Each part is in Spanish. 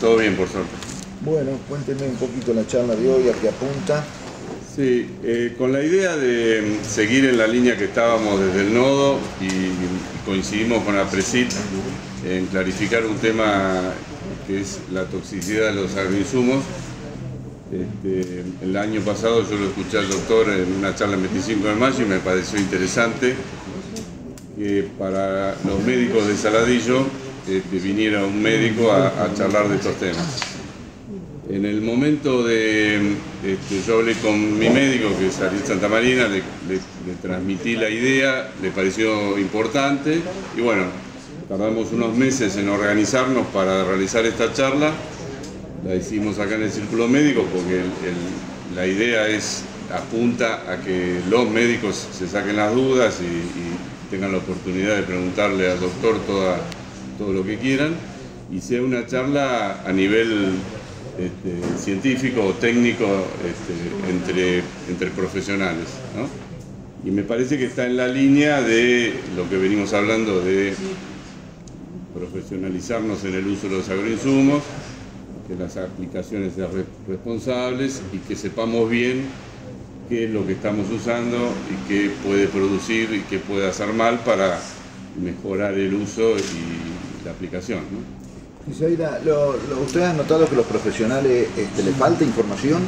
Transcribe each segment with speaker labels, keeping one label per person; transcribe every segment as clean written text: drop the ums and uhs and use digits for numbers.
Speaker 1: Todo bien, por suerte.
Speaker 2: Bueno, cuéntenme un poquito la charla de hoy, a qué apunta.
Speaker 1: Sí, con la idea de seguir en la línea que estábamos desde el nodo y coincidimos con APRESID en clarificar un tema que es la toxicidad de los agroinsumos. El año pasado yo lo escuché al doctor en una charla el 25 de mayo y me pareció interesante que para los médicos de Saladillo viniera un médico a charlar de estos temas. En el momento yo hablé con mi médico, que es Ariel Santamarina, le transmití la idea, le pareció importante y bueno, tardamos unos meses en organizarnos para realizar esta charla. La hicimos acá en el Círculo Médico porque la idea apunta a que los médicos se saquen las dudas y tengan la oportunidad de preguntarle al doctor todo lo que quieran y sea una charla a nivel científico o técnico entre profesionales, ¿no? Y me parece que está en la línea de lo que venimos hablando de profesionalizarnos en el uso de los agroinsumos, que las aplicaciones sean responsables y que sepamos bien qué es lo que estamos usando y qué puede producir y qué puede hacer mal para mejorar el uso y la aplicación, ¿no?
Speaker 2: Isaíra, ¿usted ha notado que a los profesionales les falta información?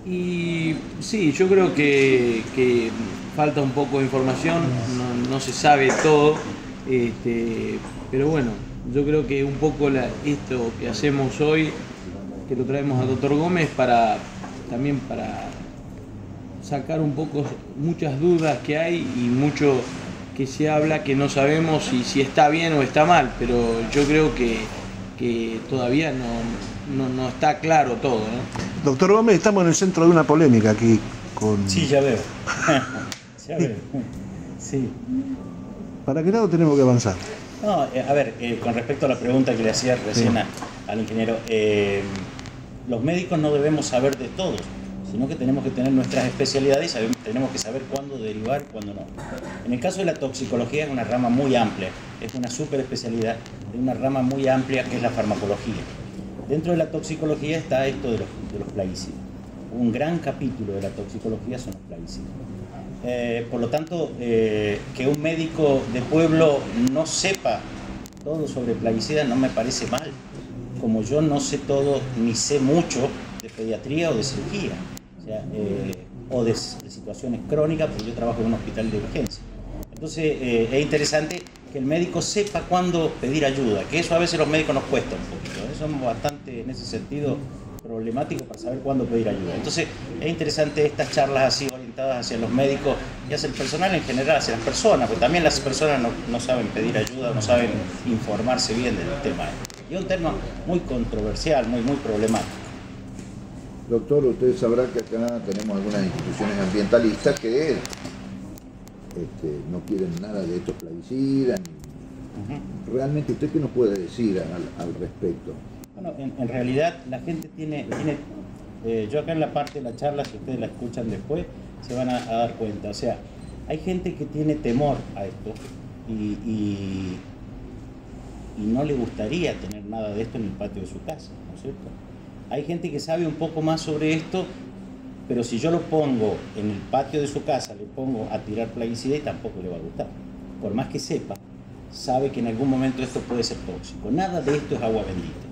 Speaker 3: Y sí, yo creo que falta un poco de información, no se sabe todo, pero bueno, yo creo que un poco esto que hacemos hoy, que lo traemos al doctor Gómez, también para sacar un poco muchas dudas que hay y mucho que se habla que no sabemos si está bien o está mal, pero yo creo que todavía no está claro todo, ¿no?
Speaker 4: Doctor Gómez, estamos en el centro de una polémica aquí con...
Speaker 5: Sí, ya veo. Ya veo. Sí.
Speaker 4: ¿Para qué lado tenemos que avanzar?
Speaker 5: No, a ver, con respecto a la pregunta que le hacía recién al ingeniero, los médicos no debemos saber de todo, sino que tenemos que tener nuestras especialidades y tenemos que saber cuándo derivar y cuándo no. En el caso de la toxicología es una rama muy amplia, es una super especialidad de una rama muy amplia que es la farmacología. Dentro de la toxicología está esto de los plaguicidas. Un gran capítulo de la toxicología son los plaguicidas. Por lo tanto, que un médico de pueblo no sepa todo sobre plaguicidas no me parece mal, como yo no sé todo ni sé mucho de pediatría o de cirugía. O de situaciones crónicas, porque yo trabajo en un hospital de urgencia. Entonces es interesante que el médico sepa cuándo pedir ayuda, que eso a veces los médicos nos cuesta un poquito, somos bastante en ese sentido problemáticos para saber cuándo pedir ayuda. Entonces es interesante estas charlas así orientadas hacia los médicos y hacia el personal en general, hacia las personas, porque también las personas no saben pedir ayuda, no saben informarse bien del tema. Y es un tema muy controversial, muy problemático.
Speaker 2: Doctor, usted sabrá que acá tenemos algunas instituciones ambientalistas que no quieren nada de estos plaguicidas. ¿Realmente usted qué nos puede decir al respecto?
Speaker 5: Bueno, en realidad la gente tiene yo acá en la parte de la charla, si ustedes la escuchan después, se van a dar cuenta. O sea, hay gente que tiene temor a esto y no le gustaría tener nada de esto en el patio de su casa, ¿no es cierto? Hay gente que sabe un poco más sobre esto, pero si yo lo pongo en el patio de su casa, le pongo a tirar plaguicida y tampoco le va a gustar. Por más que sepa, sabe que en algún momento esto puede ser tóxico. Nada de esto es agua bendita.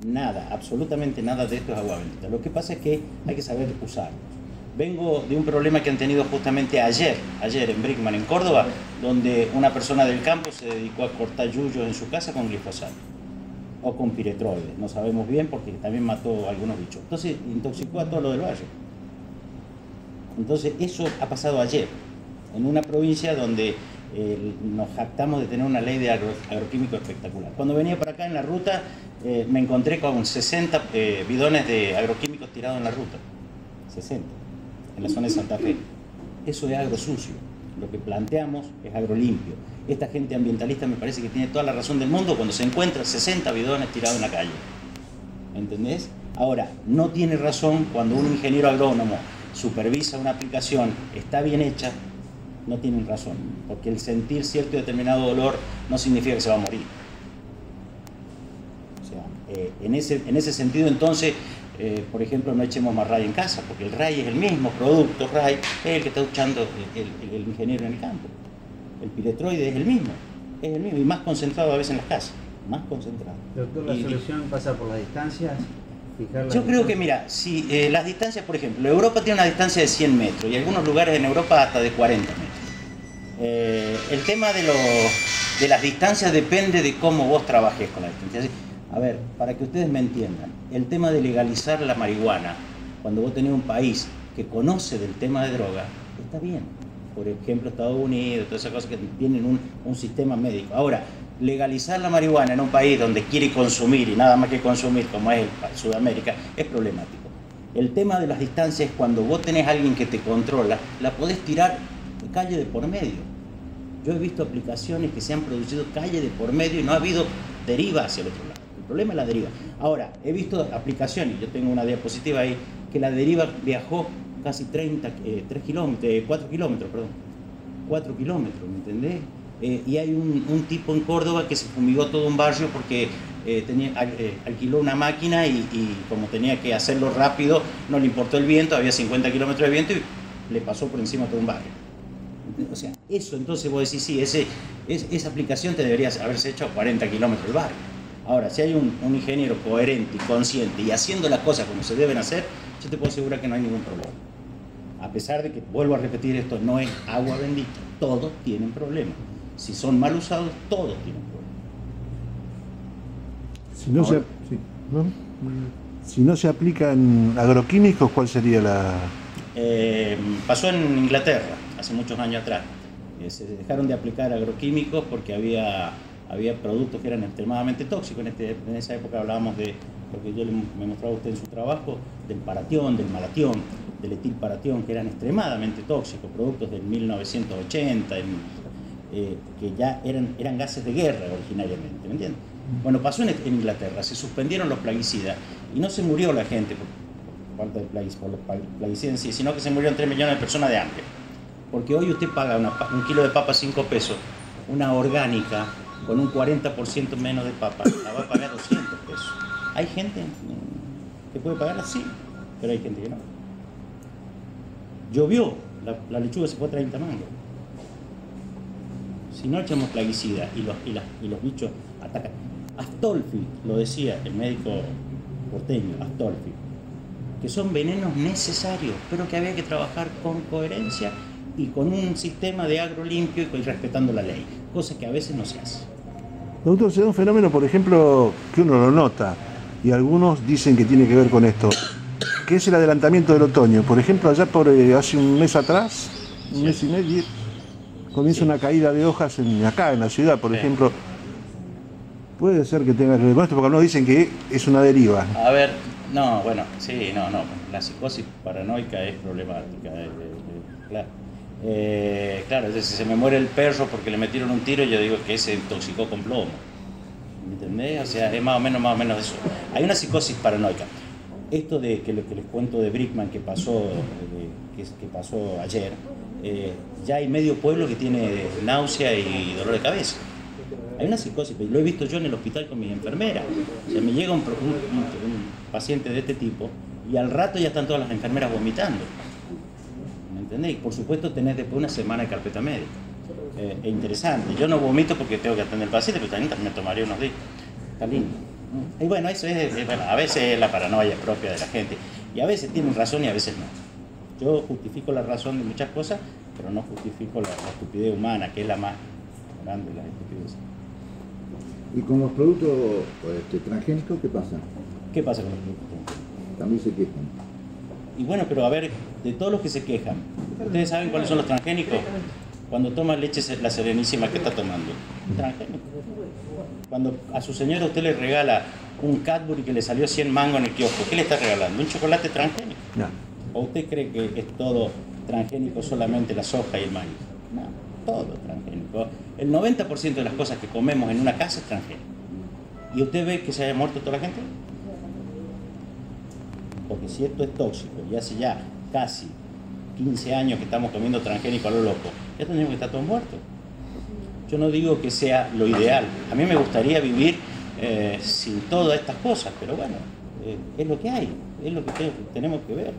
Speaker 5: Nada, absolutamente nada de esto es agua bendita. Lo que pasa es que hay que saber usarlos. Vengo de un problema que han tenido justamente ayer en Brickman, en Córdoba, donde una persona del campo se dedicó a cortar yuyos en su casa con glifosato. O con piretroides, no sabemos bien porque también mató a algunos bichos. Entonces intoxicó a todo lo del valle. Entonces eso ha pasado ayer, en una provincia donde nos jactamos de tener una ley de agroquímicos espectacular. Cuando venía por acá en la ruta me encontré con 60 bidones de agroquímicos tirados en la ruta. 60, en la zona de Santa Fe. Eso es agrosucio. Lo que planteamos es agrolimpio. Esta gente ambientalista me parece que tiene toda la razón del mundo cuando se encuentra 60 bidones tirados en la calle. ¿Entendés? Ahora, no tiene razón cuando un ingeniero agrónomo supervisa una aplicación, está bien hecha, no tienen razón. Porque el sentir cierto y determinado dolor no significa que se va a morir. O sea, En ese sentido, entonces, por ejemplo, no echemos más RAI en casa, porque el RAI es el mismo producto, RAI es el que está usando el ingeniero en el campo. El piretroide es el mismo, y más concentrado a veces en las casas, más concentrado.
Speaker 6: Doctor, ¿la solución pasa por las distancias?
Speaker 5: Yo creo que, mira, si las distancias, por ejemplo, Europa tiene una distancia de 100 metros y algunos lugares en Europa hasta de 40 metros. El tema de las distancias depende de cómo vos trabajes con la distancia. A ver, para que ustedes me entiendan, el tema de legalizar la marihuana, cuando vos tenés un país que conoce del tema de droga, está bien. Por ejemplo, Estados Unidos, todas esas cosas que tienen un sistema médico. Ahora, legalizar la marihuana en un país donde quiere consumir y nada más que consumir, como es Sudamérica, es problemático. El tema de las distancias es cuando vos tenés a alguien que te controla, la podés tirar calle de por medio. Yo he visto aplicaciones que se han producido calle de por medio y no ha habido deriva hacia el otro lado. El problema es la deriva. Ahora, he visto aplicaciones, yo tengo una diapositiva ahí, que la deriva viajó casi 4 kilómetros, ¿me entendés? Y hay un tipo en Córdoba que se fumigó todo un barrio porque alquiló una máquina y como tenía que hacerlo rápido, no le importó el viento, había 50 kilómetros de viento y le pasó por encima todo un barrio. O sea, eso entonces vos decís, sí, esa aplicación te debería haberse hecho a 40 kilómetros del barrio. Ahora, si hay un ingeniero coherente y consciente y haciendo las cosas como se deben hacer, yo te puedo asegurar que no hay ningún problema. A pesar de que, vuelvo a repetir, esto no es agua bendita, todos tienen problemas. Si son mal usados, todos tienen problemas.
Speaker 4: Si no, si no se aplican agroquímicos, ¿cuál sería la...?
Speaker 5: Pasó en Inglaterra, hace muchos años atrás. Se dejaron de aplicar agroquímicos porque había productos que eran extremadamente tóxicos. En esa época hablábamos de lo que yo me mostraba a usted en su trabajo, del paratión, del malatión, del etilparatión, que eran extremadamente tóxicos, productos del 1980, que ya eran gases de guerra originariamente, ¿me entiendes? Bueno, pasó en Inglaterra, se suspendieron los plaguicidas y no se murió la gente por falta de plaguicidas en sí, sino que se murieron 3 millones de personas de hambre. Porque hoy usted paga un kilo de papa 5 pesos, una orgánica con un 40% menos de papa, la va a pagar 200 pesos. Hay gente que puede pagar así, pero hay gente que no. Llovió, la lechuga se fue a 30 mangos. Si no echamos plaguicida y los bichos atacan. Astolfi, lo decía el médico porteño, Astolfi, que son venenos necesarios, pero que había que trabajar con coherencia y con un sistema de agro limpio y respetando la ley, cosa que a veces no se hace.
Speaker 4: Doctor, se da un fenómeno, por ejemplo, que uno lo nota, y algunos dicen que tiene que ver con esto, que es el adelantamiento del otoño. Por ejemplo, allá hace un mes atrás, un mes y medio, comienza una caída de hojas acá en la ciudad, por ejemplo. Puede ser que tenga que ver con esto, porque algunos dicen que es una deriva.
Speaker 5: A ver, no, bueno, sí, no. La psicosis paranoica es problemática, claro. Claro, si se me muere el perro porque le metieron un tiro, yo digo que se intoxicó con plomo. ¿Me entendés? O sea, es más o menos eso. Hay una psicosis paranoica. Esto de que lo que les cuento de Brickman que pasó ayer, ya hay medio pueblo que tiene náusea y dolor de cabeza. Hay una psicosis, lo he visto yo en el hospital con mi enfermera. O sea, me llega un paciente de este tipo y al rato ya están todas las enfermeras vomitando. ¿Me entendés? Y por supuesto tenés después una semana de carpeta médica. Es interesante. Yo no vomito porque tengo que atender al paciente, pero también me tomaría unos días. Está lindo. Y bueno, eso bueno, a veces es la paranoia propia de la gente. Y a veces tienen razón y a veces no. Yo justifico la razón de muchas cosas, pero no justifico la estupidez humana, que es la más grande de las estupideces.
Speaker 2: ¿Y con los productos transgénicos qué pasa?
Speaker 5: ¿Qué pasa con los productos transgénicos?
Speaker 2: También se quejan.
Speaker 5: Y bueno, pero a ver, de todos los que se quejan, ¿ustedes saben cuáles son los transgénicos? Cuando toma leche la Serenísima, ¿qué está tomando? Transgénico. Cuando a su señora usted le regala un Cadbury que le salió 100 mangos en el kiosco, ¿qué le está regalando? ¿Un chocolate transgénico? No. ¿O usted cree que es todo transgénico solamente la soja y el maíz? No, todo es transgénico. El 90% de las cosas que comemos en una casa es transgénico. ¿Y usted ve que se haya muerto toda la gente? Porque si esto es tóxico y hace ya casi 15 años que estamos comiendo transgénico a lo loco, ya tendríamos que estar todos muertos. Yo no digo que sea lo ideal. A mí me gustaría vivir sin todas estas cosas, pero bueno, es lo que hay, es lo que tenemos que ver,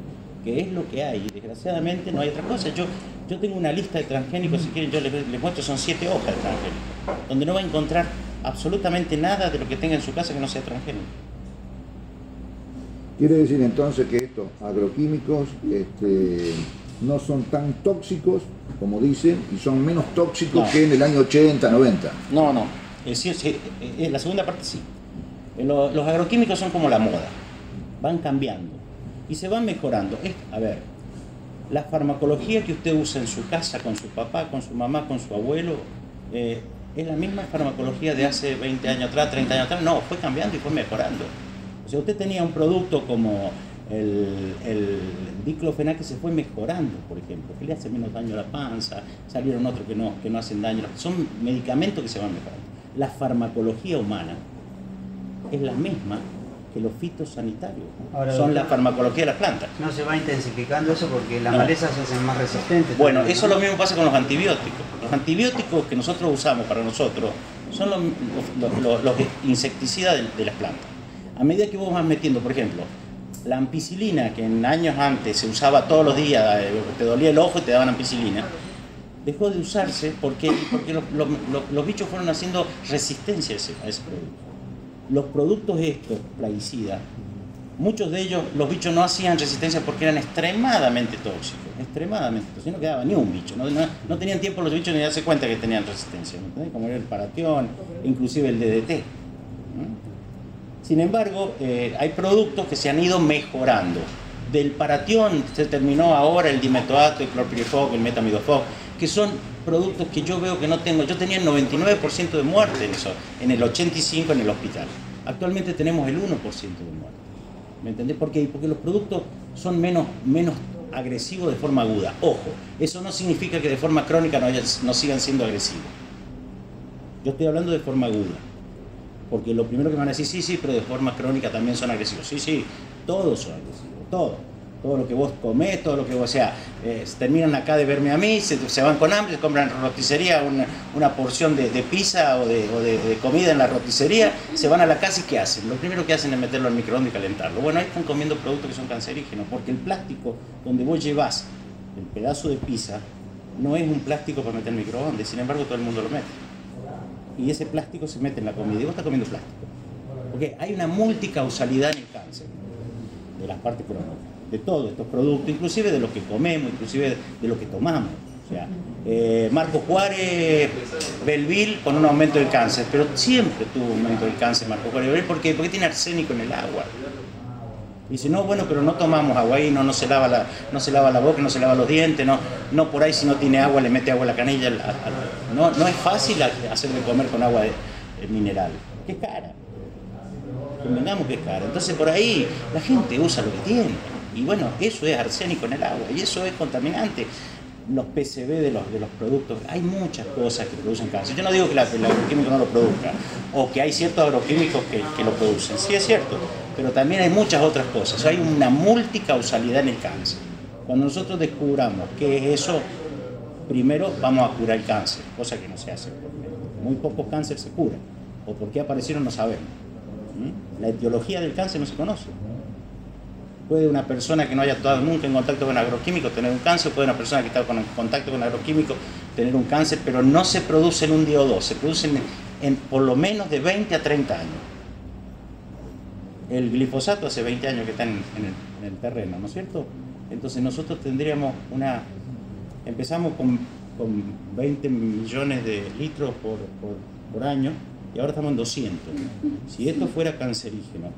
Speaker 5: que es lo que hay, y desgraciadamente no hay otra cosa. Yo tengo una lista de transgénicos, si quieren yo les muestro, son 7 hojas de transgénicos, donde no va a encontrar absolutamente nada de lo que tenga en su casa que no sea transgénico.
Speaker 2: Quiere decir entonces que estos agroquímicos no son tan tóxicos como dicen y son menos tóxicos que en el año 80, 90.
Speaker 5: No, sí, la segunda parte sí. Los agroquímicos son como la moda, van cambiando y se van mejorando. A ver, la farmacología que usted usa en su casa con su papá, con su mamá, con su abuelo, es la misma farmacología de hace 20 años atrás, 30 años atrás. No, fue cambiando y fue mejorando. O sea, usted tenía un producto como el diclofenac que se fue mejorando, por ejemplo, que le hace menos daño a la panza, salieron otros que no hacen daño. Son medicamentos que se van mejorando. La farmacología humana es la misma que los fitosanitarios.
Speaker 6: Ahora,
Speaker 5: son la farmacología de las plantas.
Speaker 6: No se va intensificando eso porque las malezas se hacen más resistentes.
Speaker 5: Bueno,
Speaker 6: también,
Speaker 5: eso
Speaker 6: ¿no?
Speaker 5: lo mismo pasa con los antibióticos. Los antibióticos que nosotros usamos para nosotros son los insecticidas de las plantas. A medida que vos vas metiendo, por ejemplo, la ampicilina, que en años antes se usaba todos los días, te dolía el ojo y te daban ampicilina, dejó de usarse porque los bichos fueron haciendo resistencia a ese producto. Los productos estos, plaguicidas, muchos de ellos, los bichos no hacían resistencia porque eran extremadamente tóxicos, no quedaba ni un bicho, no tenían tiempo los bichos ni darse cuenta que tenían resistencia, ¿entendés? Como era el paratión, inclusive el DDT. Sin embargo, hay productos que se han ido mejorando. Del paratión se terminó ahora el dimetoato, el clorpirifos, el metamidofos, que son productos que yo veo que no tengo. Yo tenía el 99% de muerte en eso, en el 85% en el hospital. Actualmente tenemos el 1% de muerte. ¿Me entendés? ¿Por qué? Porque los productos son menos agresivos de forma aguda. Ojo, eso no significa que de forma crónica no sigan siendo agresivos. Yo estoy hablando de forma aguda. Porque lo primero que me van a decir, sí, pero de forma crónica también son agresivos. Sí, todos son agresivos, todo lo que vos comés, todo lo que vos, o sea, terminan acá de verme a mí, se van con hambre, se compran en roticería una porción de pizza o de comida en la roticería, se van a la casa y ¿qué hacen? Lo primero que hacen es meterlo al microondas y calentarlo. Bueno, ahí están comiendo productos que son cancerígenos, porque el plástico donde vos llevás el pedazo de pizza no es un plástico para meter en el microondas, sin embargo todo el mundo lo mete. Y ese plástico se mete en la comida y vos estás comiendo plástico. Porque hay una multicausalidad en el cáncer, de las partes crónicas, de todos estos productos, inclusive de lo que comemos, inclusive de lo que tomamos. O sea, Marco Juárez, Belleville con un aumento del cáncer, pero siempre tuvo un aumento del cáncer Marco Juárez Belleville, ¿por qué? Porque tiene arsénico en el agua. Dice, no, bueno, pero no tomamos agua ahí, no se lava la boca, no se lava los dientes, no por ahí si no tiene agua le mete agua a la canilla. No es fácil hacer de comer con agua mineral, que es cara. Convengamos que es cara. Entonces por ahí la gente usa lo que tiene. Y bueno, eso es arsénico en el agua y eso es contaminante. Los PCB de los productos, hay muchas cosas que producen cáncer. Yo no digo que el agroquímico no lo produzca, o que hay ciertos agroquímicos que lo producen, sí es cierto, pero también hay muchas otras cosas. Hay una multicausalidad en el cáncer. Cuando nosotros descubramos qué es eso, primero vamos a curar el cáncer, cosa que no se hace. Muy pocos cánceres se curan, o por qué aparecieron no sabemos. La etiología del cáncer no se conoce. Puede una persona que no haya estado nunca en contacto con agroquímicos tener un cáncer, puede una persona que está en contacto con agroquímicos tener un cáncer, pero no se produce en un día o dos, se produce en por lo menos de 20 a 30 años. El glifosato hace 20 años que está en el terreno, ¿no es cierto? Entonces nosotros tendríamos empezamos con 20 millones de litros por año y ahora estamos en 200. Si esto fuera cancerígeno,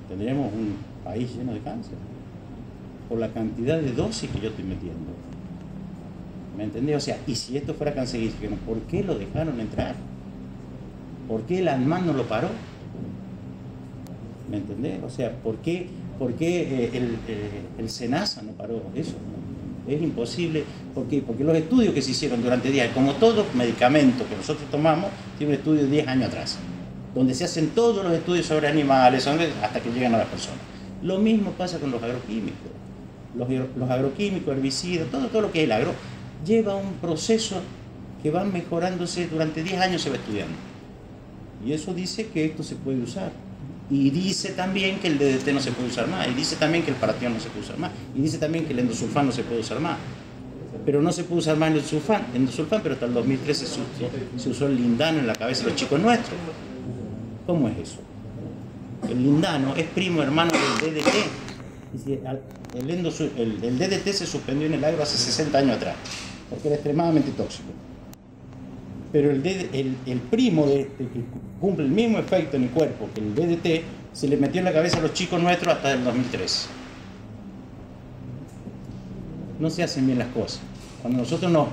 Speaker 5: tendríamos un país lleno de cáncer por la cantidad de dosis que yo estoy metiendo. ¿Me entendés? O sea, y si esto fuera cancerígeno, ¿por qué lo dejaron entrar? ¿Por qué el ANMAT no lo paró? ¿Me entendés? O sea, ¿por qué el SENASA no paró eso? Es imposible. ¿Por qué? Porque los estudios que se hicieron durante días, como todos los medicamentos que nosotros tomamos, tienen un estudio de 10 años atrás, donde se hacen todos los estudios sobre animales, hasta que llegan a las personas. Lo mismo pasa con los agroquímicos. Los agroquímicos, herbicidas, todo lo que es el agro, lleva un proceso que va mejorándose durante 10 años, se va estudiando. Y eso dice que esto se puede usar. Y dice también que el DDT no se puede usar más. Y dice también que el paratión no se puede usar más. Y dice también que el endosulfán no se puede usar más. Pero no se puede usar más el endosulfán, pero hasta el 2013 se usó el lindano en la cabeza de los chicos nuestros. ¿Cómo es eso? El lindano es primo hermano del DDT. El DDT se suspendió en el agro hace 60 años atrás, porque era extremadamente tóxico. Pero el primo de este, que cumple el mismo efecto en el cuerpo que el DDT, se le metió en la cabeza a los chicos nuestros hasta el 2013. No se hacen bien las cosas. Cuando nosotros no...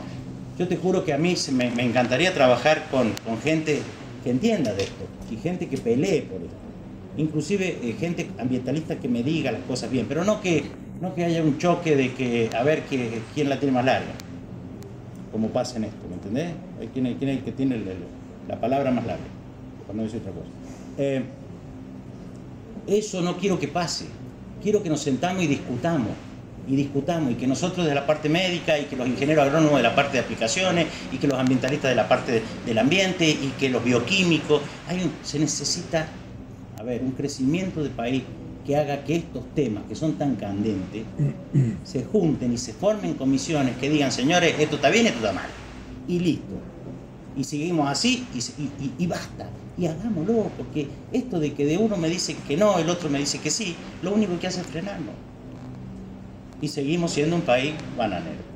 Speaker 5: Yo te juro que a mí me encantaría trabajar con gente que entienda de esto y gente que pelee por esto. Inclusive gente ambientalista que me diga las cosas bien, pero no que haya un choque de que a ver quién la tiene más larga, como pasa en esto, ¿me entendés? ¿Quién es el que tiene la palabra más larga? Cuando dice otra cosa. Eso no quiero que pase. Quiero que nos sentamos y discutamos, y que nosotros de la parte médica, y que los ingenieros agrónomos de la parte de aplicaciones, y que los ambientalistas de la parte del ambiente, y que los bioquímicos, se necesita, un crecimiento de país que haga que estos temas que son tan candentes se junten y se formen comisiones que digan, señores, esto está bien, esto está mal, y listo. Y seguimos así y basta. Y hagámoslo, porque esto de que de uno me dice que no, el otro me dice que sí, lo único que hace es frenarnos. Y seguimos siendo un país bananero.